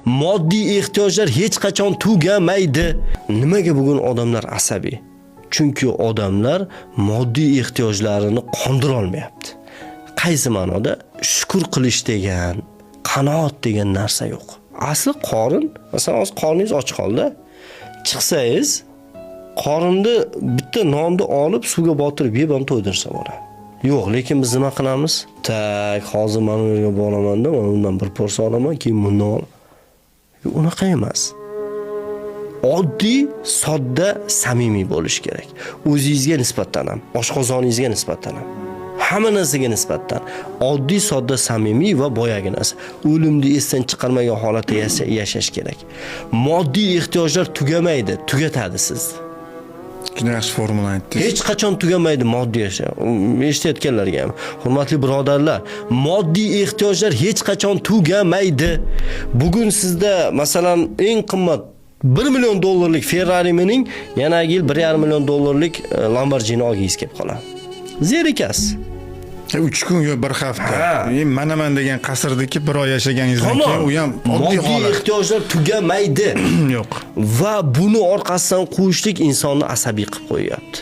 Moddiy ehtiyojlar hech qachon tugamaydi. Nimaga bugun odamlar asabiy? Chunki odamlar moddiy ehtiyojlarini qondira olmayapti. Qaysi ma'noda? Shukr qilish degan, qanoat degan narsa yo'q. Asli qorin, masalan, hozir qorningiz och qoldi. Chiqsangiz, qorinni bitta nonni olib suvga botirib yeb ham to'ydirsa bo'ladi. Yo'q, lekin biz nima qilamiz? Tak, hozir men uyga boraman-da, men undan bir porsiya olaman, keyin bundan ol. Unaqa emas. Oddiy, sodda, samimiy bo'lish kerak. O'zingizga nisbatan ham, oshqozoningizga nisbatan ham, hamma narsaga nisbatan oddiy, sodda, samimiy va boyagi narsa. O'limni esdan chiqarmagan holatda yashash kerak. Moddiy ehtiyojlar tugamaydi, tugatadi sizni. Juda yaxshi formula aytdingiz. Hech qachon tugamaydi moddiy ehtiyojlar. Eshitayotganlarga ham, hurmatli birodarlar, moddiy ehtiyojlar hech qachon tugamaydi. Bugun sizda masalan eng qimmat $1 million Ferrari mening yana yil $1,5 million Lamborghini olgingiz kelib qoladi. Zerikasiz. 3 kun yo 1 hafta. Manaman degan qasrdagi 1 oy yashaganingizdan keyin u ham oddiy holat. Moddiy ehtiyojlar tugamaydi. Yo'q. Va buni orqasidan qo'yishlik insonni asabiy qilib qo'yyapti.